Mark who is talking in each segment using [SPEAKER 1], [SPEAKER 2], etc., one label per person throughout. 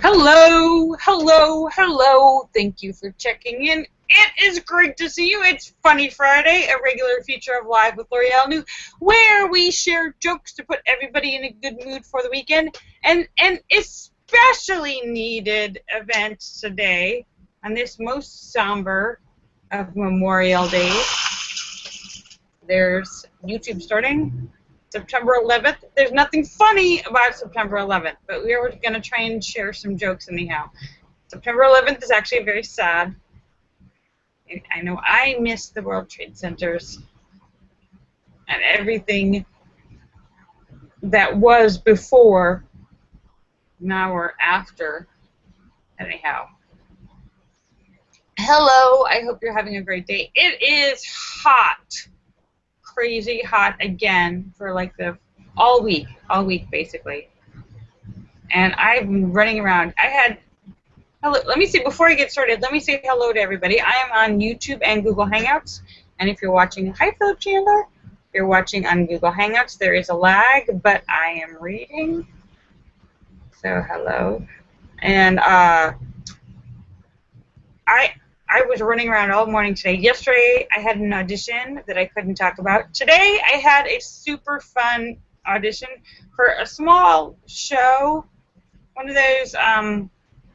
[SPEAKER 1] Hello, hello, hello. Thank you for checking in. It is great to see you. It's Funny Friday, a regular feature of Live with Lorielle New, where we share jokes to put everybody in a good mood for the weekend, and an especially needed event today on this most somber of Memorial Days. There's YouTube starting September 11th. There's nothing funny about September 11th, but we are going to try and share some jokes anyhow. September 11th is actually very sad. I know I miss the World Trade Centers and everything that was before, now or after. Anyhow. Hello, I hope you're having a great day. It is hot. Crazy hot again for like the all week basically, and I've been running around. Hello, let me see, before I get started, let me say hello to everybody. I am on YouTube and Google Hangouts, and if you're watching, hi Philip Chandler, if you're watching on Google Hangouts, there is a lag, but I am reading, so hello. And I was running around all morning today. Yesterday, I had an audition that I couldn't talk about. Today, I had a super fun audition for a small show, one of those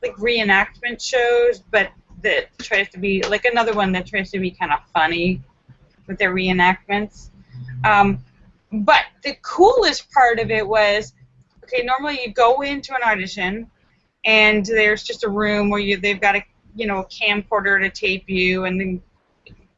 [SPEAKER 1] like reenactment shows, but that tries to be like another one that tries to be kind of funny with their reenactments. But the coolest part of it was, okay, normally you go into an audition, and there's just a room where they've got a camcorder to tape you, and the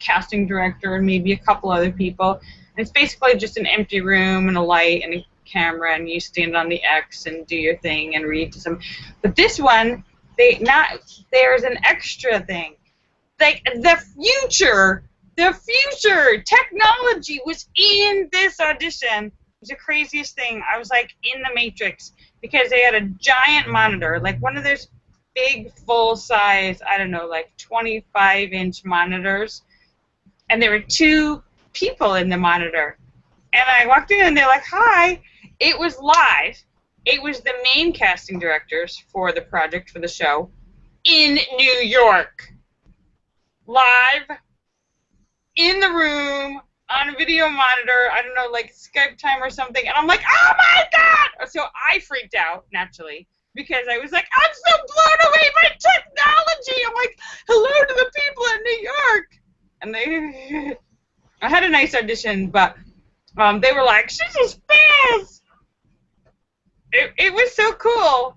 [SPEAKER 1] casting director and maybe a couple other people. And it's basically just an empty room and a light and a camera, and you stand on the X and do your thing and read to some. But this one, there's an extra thing. Like the future technology was in this audition. It was the craziest thing. I was like in the Matrix, because they had a giant monitor, like one of those big full-size, I don't know, like 25-inch monitors, and there were two people in the monitor, and I walked in and they're like, hi. It was live. It was the main casting directors for the project, for the show, in New York, live in the room on a video monitor, I don't know, like Skype time or something, and I'm like, oh my god. So I freaked out, naturally, because I was like, I'm so blown away by technology. I'm like, hello to the people in New York. And I had a nice audition, but they were like, she's a spaz. It was so cool.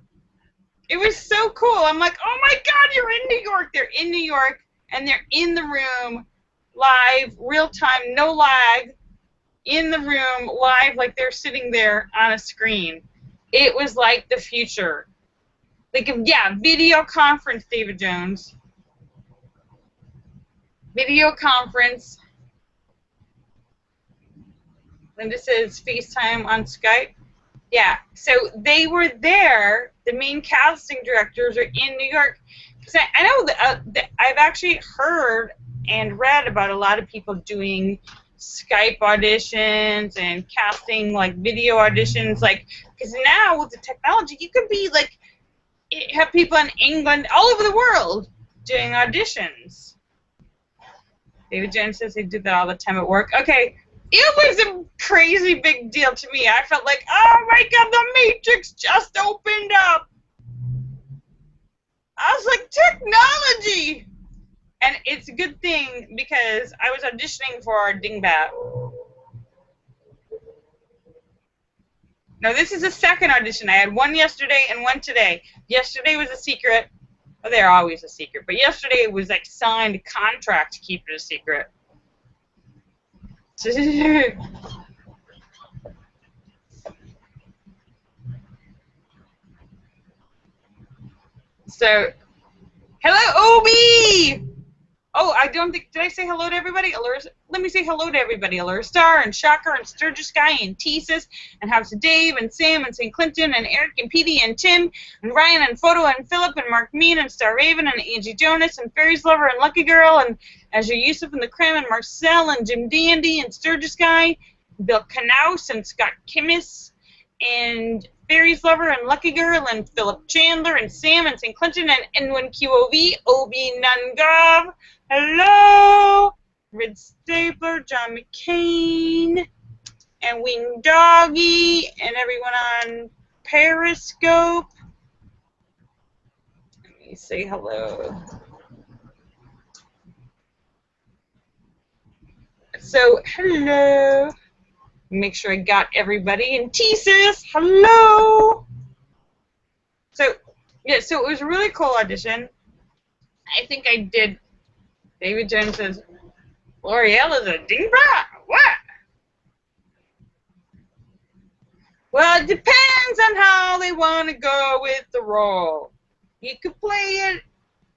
[SPEAKER 1] It was so cool. I'm like, oh my god, you're in New York. They're in New York, and they're in the room, live, real time, no lag, in the room, live, like they're sitting there on a screen. It was like the future. Like, yeah, video conference, David Jones. Video conference. Linda says FaceTime on Skype. Yeah, so they were there. The main casting directors are in New York. Because I know that I've actually heard and read about a lot of people doing Skype auditions and casting, like, video auditions. Like, because now with the technology, you could be, like, have people in England, all over the world, doing auditions. David Jones says they did that all the time at work. Okay, it was a crazy big deal to me. I felt like, oh my god, the Matrix just opened up. I was like, technology! And it's a good thing, because I was auditioning for Dingbat. No, this is a second audition. I had one yesterday and one today. Yesterday was a secret. Well, they're always a secret. But yesterday was like signed contract to keep it a secret. So, hello, Obi! Oh, I don't think, did I say hello to everybody? Let me say hello to everybody. Allura Star and Shocker and Sturgis Guy and Teasus and House of Dave and Sam and St. Clinton and Eric and Petey and Tim and Ryan and Photo and Philip and Mark Mean and Star Raven and Angie Jonas and Fairies Lover and Lucky Girl and Azure Yusuf and the Cram and Marcel and Jim Dandy and Sturgis Guy, Bill Knaus and Scott Kimmis and Fairies Lover and Lucky Girl and Philip Chandler and Sam and St. Clinton and N1QOV, Obi Nungov. Hello! Red Stapler, John McCain, and Wing Doggy, and everyone on Periscope. Let me say hello. So, hello. Make sure I got everybody. And T-Sis, hello. So, yeah, so it was a really cool audition. I think I did. David Jones says, Lorielle is a diva? What? Well, it depends on how they want to go with the role. You could play it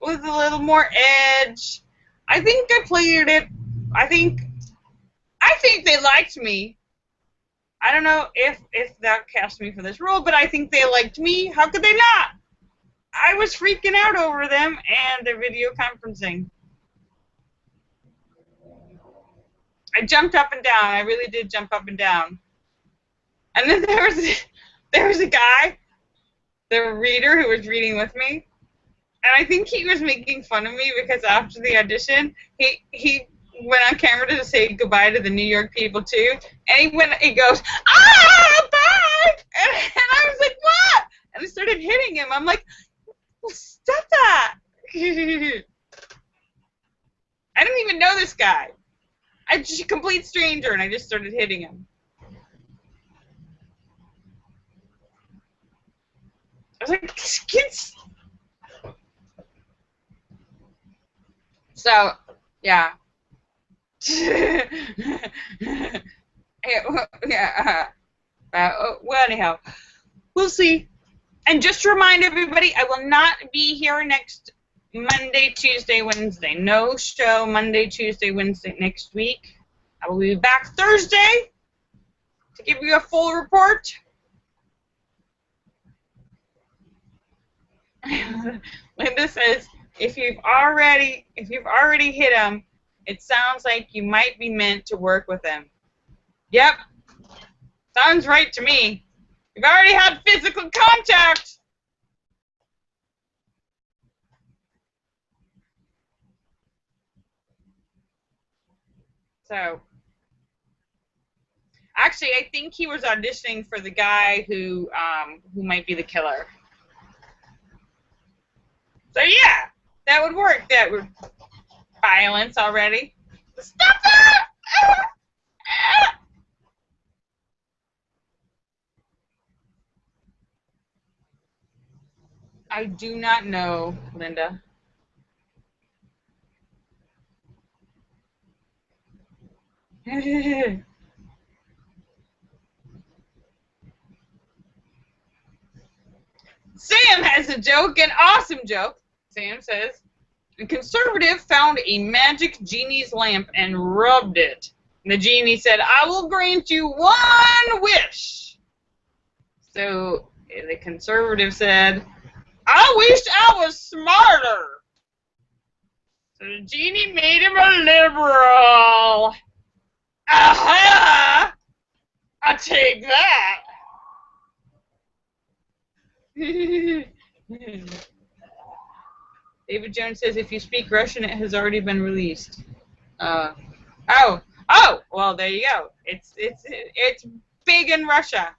[SPEAKER 1] with a little more edge. I think I played it. I think they liked me. I don't know if that cast me for this role, but I think they liked me. How could they not? I was freaking out over them and their video conferencing. I jumped up and down. I really did jump up and down. And then there was a guy, the reader who was reading with me, and I think he was making fun of me because after the audition, he went on camera to say goodbye to the New York people too, and he goes, ah, bye, and I was like, what? And I started hitting him. I'm like, stop that. I didn't even know this guy. I'm just a complete stranger, and I just started hitting him. I was like, kids. So, yeah. Well, anyhow, we'll see. And just to remind everybody, I will not be here next Monday, Tuesday, Wednesday. No show Monday, Tuesday, Wednesday next week. I will be back Thursday to give you a full report. Linda says, if you've already hit him, it sounds like you might be meant to work with him. Yep. Sounds right to me. You've already had physical contact. So, actually, I think he was auditioning for the guy who might be the killer. So yeah, that would work. That would violence already. Stop that! I do not know, Linda. Sam has a joke, an awesome joke. Sam says, the conservative found a magic genie's lamp and rubbed it. And the genie said, I will grant you one wish. So the conservative said, I wish I was smarter. So the genie made him a liberal. Aha! I take that. David Jones says, if you speak Russian, it has already been released. Oh, well, there you go. It's big in Russia.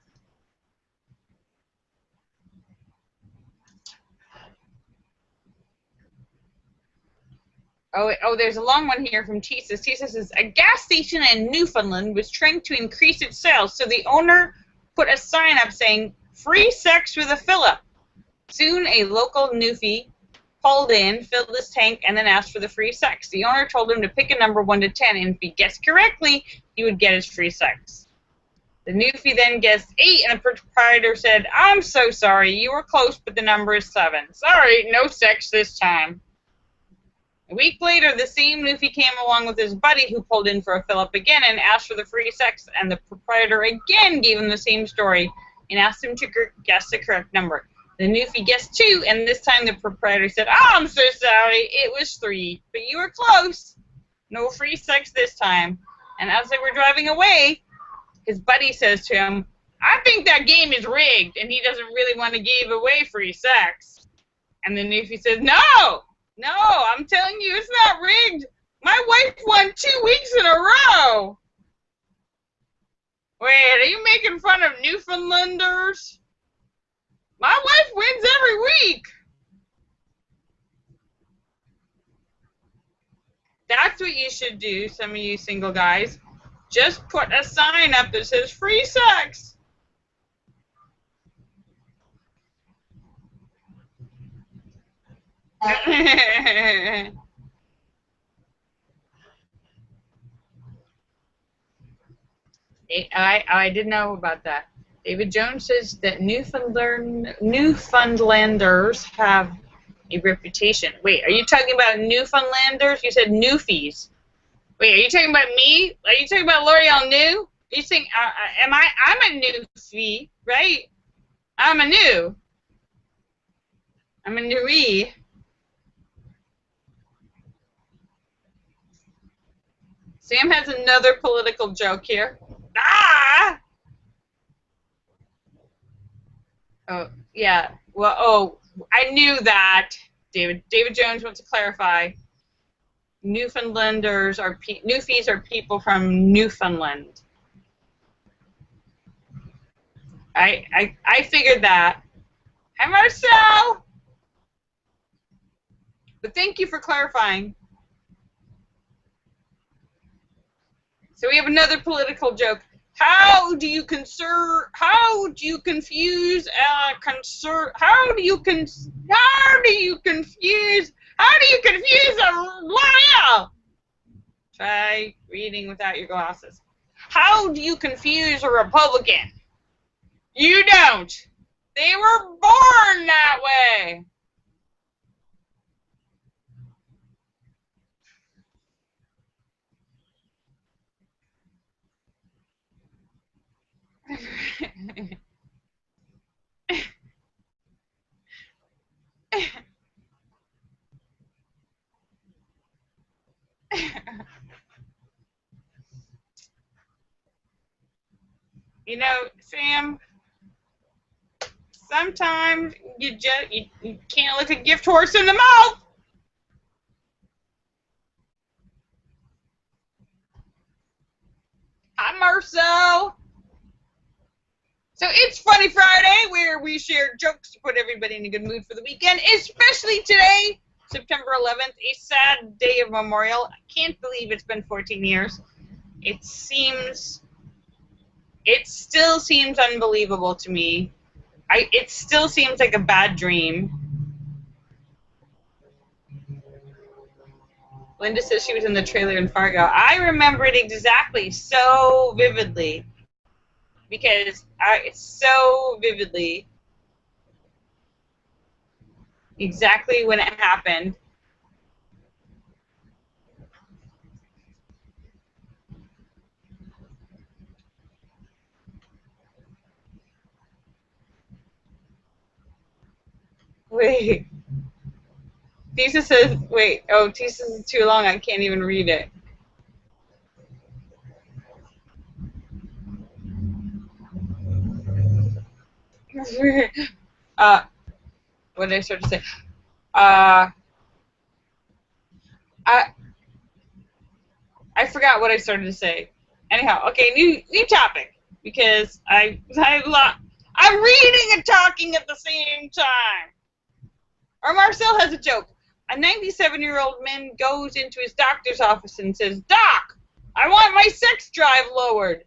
[SPEAKER 1] Oh, there's a long one here from Tisa. Tisa says, a gas station in Newfoundland was trying to increase its sales, so the owner put a sign up saying, free sex with a fill-up. Soon, a local newfie pulled in, filled his tank, and then asked for the free sex. The owner told him to pick a number 1 to 10, and if he guessed correctly, he would get his free sex. The newfie then guessed 8, and the proprietor said, I'm so sorry, you were close, but the number is 7. Sorry, no sex this time. A week later, the same newfie came along with his buddy who pulled in for a fill-up again and asked for the free sex, and the proprietor again gave him the same story and asked him to guess the correct number. The newfie guessed 2, and this time the proprietor said, oh, I'm so sorry, it was 3, but you were close. No free sex this time. And as they were driving away, his buddy says to him, I think that game is rigged, and he doesn't really want to give away free sex. And then Newfie says, no, I'm telling you, it's not rigged. My wife won 2 weeks in a row. Wait, are you making fun of Newfoundlanders? My wife wins every week. That's what you should do, some of you single guys. Just put a sign up that says free sex. I didn't know about that. David Jones says that Newfoundlanders have a reputation. Wait, are you talking about Newfoundlanders? You said Newfies. Wait, are you talking about me? Are you talking about Lorielle New? Are you saying, I'm a Newfie, right? I'm a Newie. Sam has another political joke here. Ah! Oh, yeah. Well, I knew that. David Jones wants to clarify. Newfoundlanders are Newfies are people from Newfoundland. I figured that. Hi, Marcel. But thank you for clarifying. So we have another political joke. How do you confuse a Lorielle? Try reading without your glasses. How do you confuse a Republican? You don't. They were born that way. You know, Sam, sometimes you can't look a gift horse in the mouth. Hi, Marcel. So it's Funny Friday, where we share jokes to put everybody in a good mood for the weekend, especially today, September 11th, a sad day of memorial. I can't believe it's been 14 years. It still seems unbelievable to me. It still seems like a bad dream. Linda says she was in the trailer in Fargo. I remember it exactly, so vividly, because it's so vividly exactly when it happened. Wait. Tisa says, wait, Tisa is too long, I can't even read it. What did I start to say? I forgot what I started to say. Anyhow, okay, new topic, because I'm reading and talking at the same time. Or Marcel has a joke. A 97-year-old man goes into his doctor's office and says, "Doc, I want my sex drive lowered."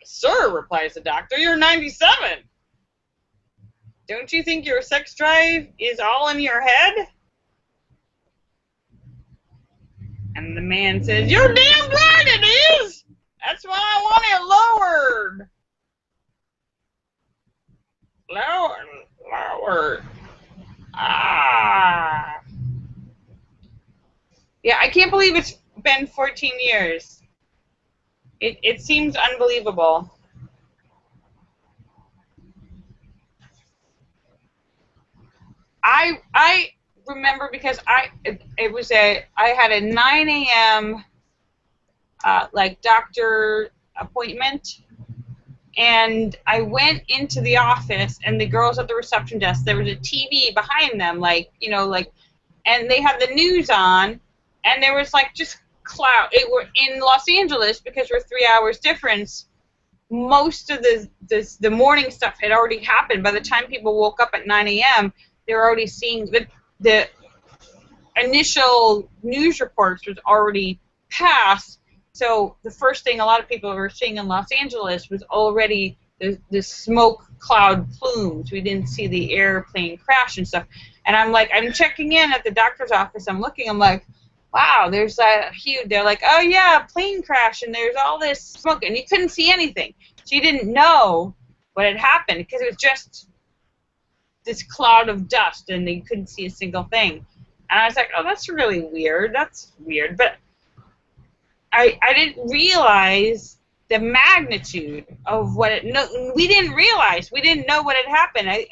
[SPEAKER 1] "Sir," replies the doctor, "you're 97. Don't you think your sex drive is all in your head?" And the man says, "You're damn right it is. That's why I want it lowered." Lowered. Ah. Yeah, I can't believe it's been 14 years. It seems unbelievable. I remember because I had a 9 a.m. Like doctor appointment, And I went into the office, and the girls at the reception desk, there was a TV behind them, and they had the news on, and there was like just cloud. It were in Los Angeles because we're 3 hours difference. Most of the morning stuff had already happened. By the time people woke up at 9 a.m., they were already seeing the initial news reports was already passed. So the first thing a lot of people were seeing in Los Angeles was already the smoke cloud plumes. We didn't see the airplane crash and stuff. And I'm checking in at the doctor's office. I'm like, wow, there's a huge. They're like, oh yeah, plane crash, and there's all this smoke, and you couldn't see anything. So you didn't know what had happened because it was just this cloud of dust, and you couldn't see a single thing. And I was like, oh, that's really weird. That's weird. But I didn't realize the magnitude of what it. No, we didn't realize. We didn't know what had happened. I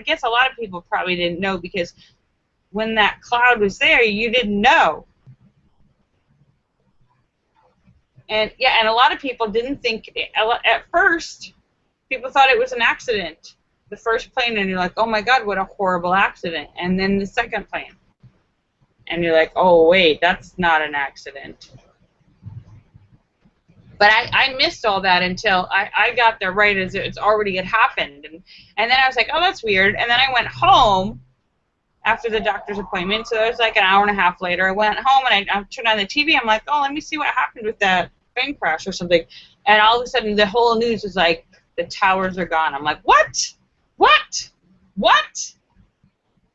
[SPEAKER 1] guess a lot of people probably didn't know because when that cloud was there, you didn't know. And yeah, and a lot of people didn't think at first. People thought it was an accident. The first plane, and you're like, oh my God, what a horrible accident. And then the second plane, and you're like, oh wait, that's not an accident. But I missed all that until I got there right as it's already had happened. And then I was like, oh, that's weird. And then I went home after the doctor's appointment. So it was like an hour and a half later. I went home, and I turned on the TV. I'm like, oh, let me see what happened with that plane crash or something. And all of a sudden, the whole news was like, the towers are gone. I'm like, what? What? What?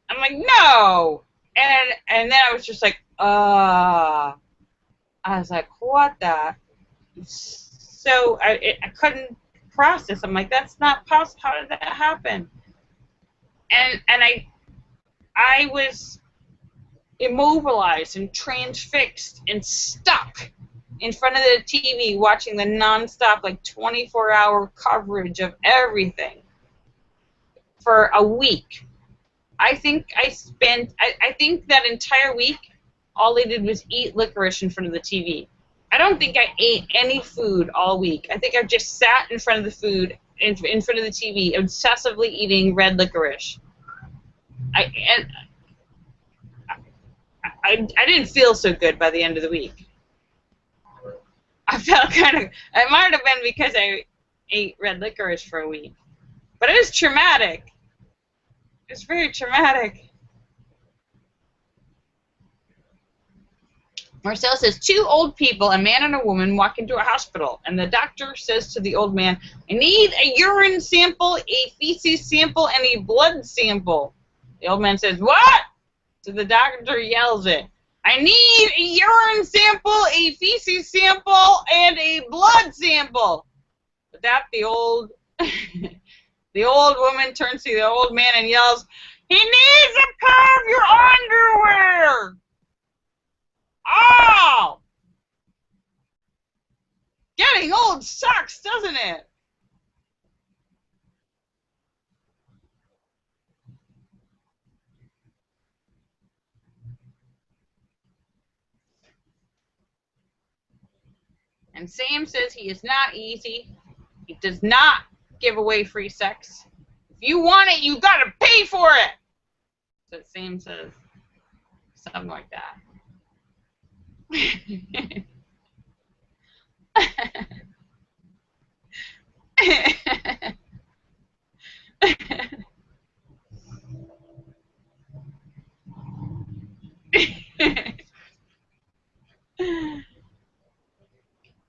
[SPEAKER 1] I'm like, no. And then I was just like, I was like, what the? So I couldn't process. I'm like, that's not possible. How did that happen? And I was immobilized and transfixed and stuck in front of the TV watching the nonstop, like 24-hour coverage of everything for a week. I think that entire week, all they did was eat licorice in front of the TV. I don't think I ate any food all week. I think I just sat in front of the food, in front of the TV, obsessively eating red licorice. I didn't feel so good by the end of the week. I felt kind of, it might have been because I ate red licorice for a week. But it was traumatic. It's very traumatic. Marcel says, 2 old people, a man and a woman, walk into a hospital, and the doctor says to the old man, I need a urine sample, a feces sample, and a blood sample. The old man says, what? So the doctor yells it. I need a urine sample, a feces sample, and a blood sample. But that the old woman turns to the old man and yells, he needs a pair of your underwear. Oh! Getting old sucks, doesn't it? And Sam says he is not easy. He does not give away free sex. If you want it, you gotta pay for it. So Sam says something like that.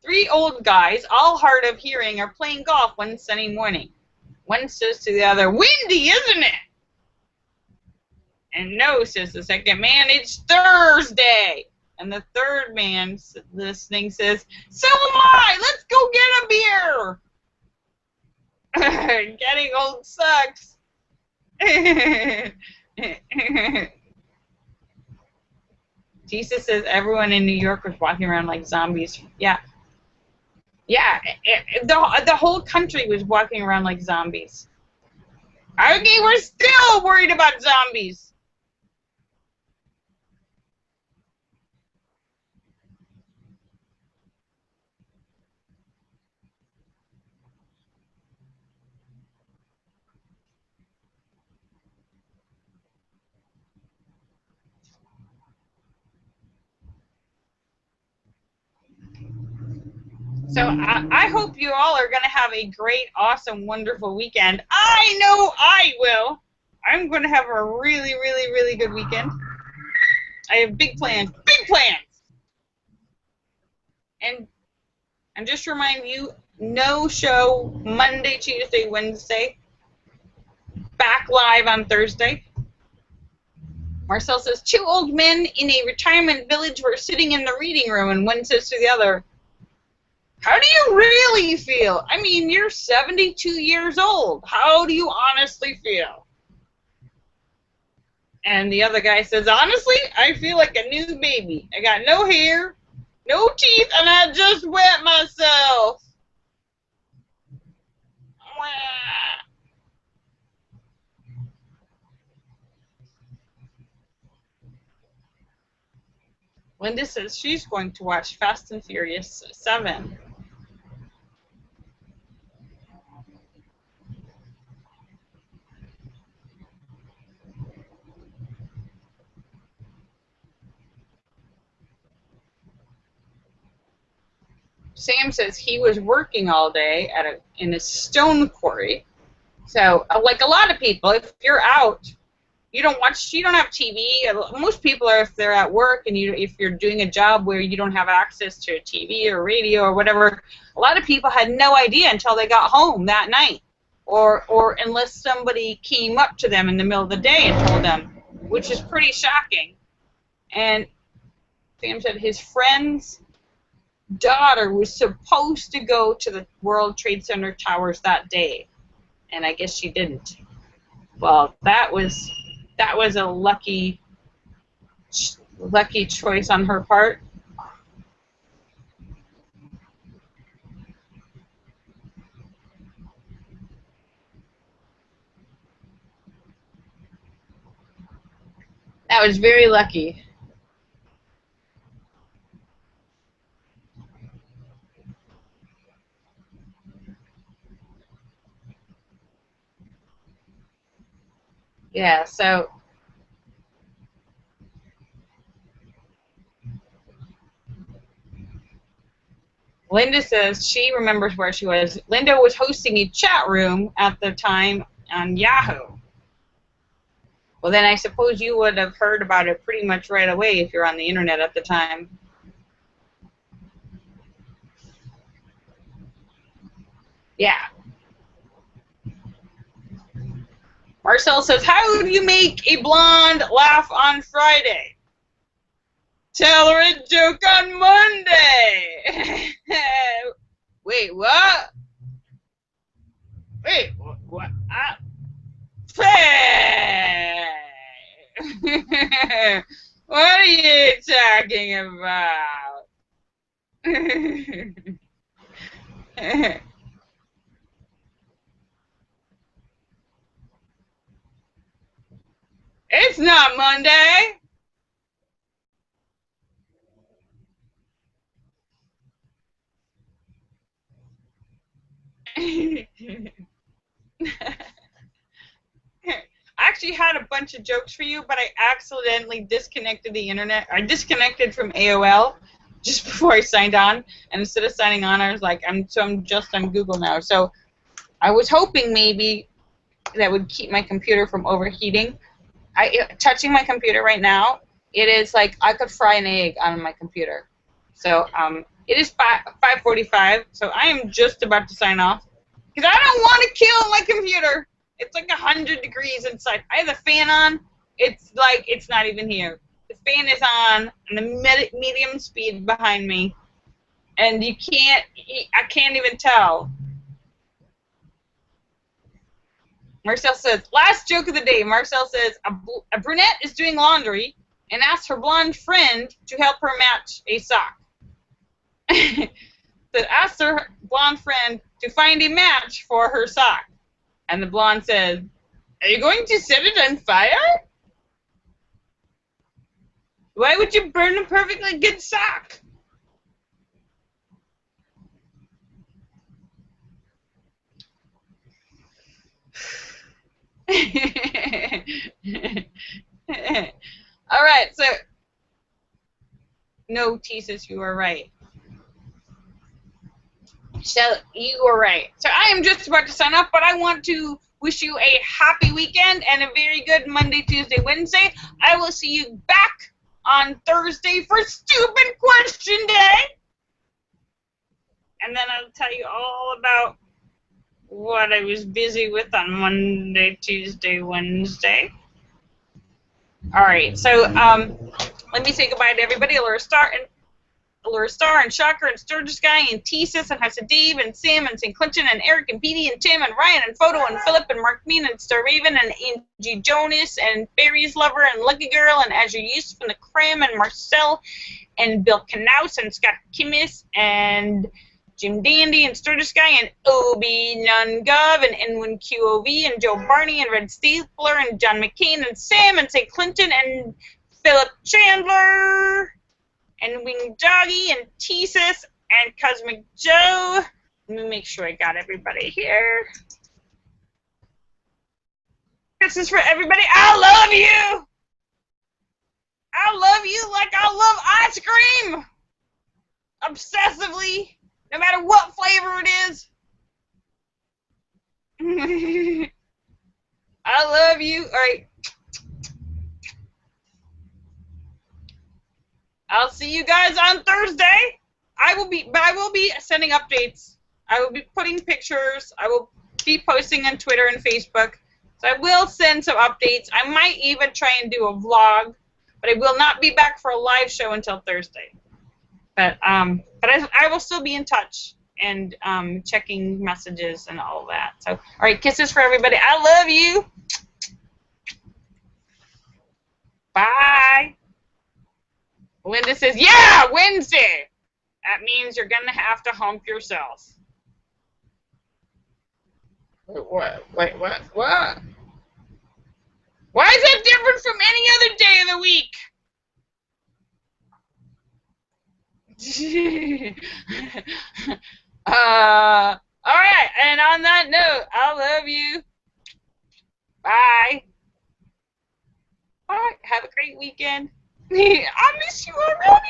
[SPEAKER 1] 3 old guys, all hard of hearing, are playing golf one sunny morning. One says to the other, windy, isn't it? And no, says the second man, it's Thursday. And the third man listening says, so am I, let's go get a beer. Getting old sucks. Jesus says everyone in New York was walking around like zombies. Yeah. Yeah, the whole country was walking around like zombies. Okay, we're still worried about zombies. So I hope you all are going to have a great, awesome, wonderful weekend. I know I will. I'm going to have a really, really, really good weekend. I have big plans. Big plans! And just remind you, no show Monday, Tuesday, Wednesday. Back live on Thursday. Marcel says, 2 old men in a retirement village were sitting in the reading room, and one says to the other, how do you really feel? I mean, you're 72 years old. How do you honestly feel? And the other guy says, honestly, I feel like a new baby. I got no hair, no teeth, and I just wet myself. Linda says she's going to watch Fast and Furious 7. Sam says he was working all day in a stone quarry. So, like a lot of people, if you're out, you don't have TV. Most people are, if they're at work and if you're doing a job where you don't have access to TV or radio or whatever, a lot of people had no idea until they got home that night, or unless somebody came up to them in the middle of the day and told them, which is pretty shocking. And Sam said his friend's daughter was supposed to go to the World Trade Center towers that day, and I guess she didn't. Well, that was a lucky choice on her part. That was very lucky. Yeah, so Linda says she remembers where she was. Linda was hosting a chat room at the time on Yahoo. Well, then I suppose you would have heard about it pretty much right away if you're on the internet at the time. Yeah. Marcel says, how do you make a blonde laugh on Friday? Tell her a joke on Monday. Wait, what? Wait, what? What are you talking about? It's not Monday. I actually had a bunch of jokes for you, but I accidentally disconnected the internet. I disconnected from AOL just before I signed on, and instead of signing on, I was like, I'm just on Google now. So I was hoping maybe that would keep my computer from overheating. Touching my computer right now, it is like I could fry an egg on my computer. So it is 5:45, so I am just about to sign off because I don't want to kill my computer. It's like 100 degrees inside. I have the fan on. It's like it's not even here. The fan is on and the medium speed behind me, and I can't even tell. Marcel says, last joke of the day. Marcel says, a brunette is doing laundry and asks her blonde friend to help her match a sock. That asks her blonde friend to find a match for her sock. And the blonde says, are you going to set it on fire? Why would you burn a perfectly good sock? All right, so no, Jesus, you are right. So you were right. So I am just about to sign off, but I want to wish you a happy weekend and a very good Monday, Tuesday, Wednesday. I will see you back on Thursday for Stupid Question Day. And then I'll tell you all about what I was busy with on Monday, Tuesday, Wednesday. All right, so let me say goodbye to everybody. Laura Star and Shocker and Sturgis Guy and Thesis and House of Dave and Sam and St. Clinton and Eric and Petey and Tim and Ryan and Photo and Philip and Mark Mean and Star Raven and Angie Jonas and Barry's Lover and Lucky Girl and Azure Yusuf and the Cram and Marcel and Bill Knaus and Scott Kimmis and Jim Dandy and Sturgis Guy and Obi Nungov and N1QOV and Joe Barney and Red Stapler and John McCain and Sam and St. Clinton and Philip Chandler and Wing Doggy and Thesis and Cosmic Joe. Let me make sure I got everybody here. This is for everybody. I love you! I love you like I love ice cream! Obsessively, no matter what flavor it is. I love you. All right. I'll see you guys on Thursday. I will be sending updates. I will be putting pictures. I will be posting on Twitter and Facebook. So I will send some updates. I might even try and do a vlog, but I will not be back for a live show until Thursday. But I will still be in touch and checking messages and all that. So, all right, kisses for everybody. I love you. Bye. Linda says, yeah, Wednesday. That means you're going to have to hump yourself. What? Wait, what? What? Why is that different from any other day of the week? All right, and on that note, I love you. Bye. All right, have a great weekend. I miss you already.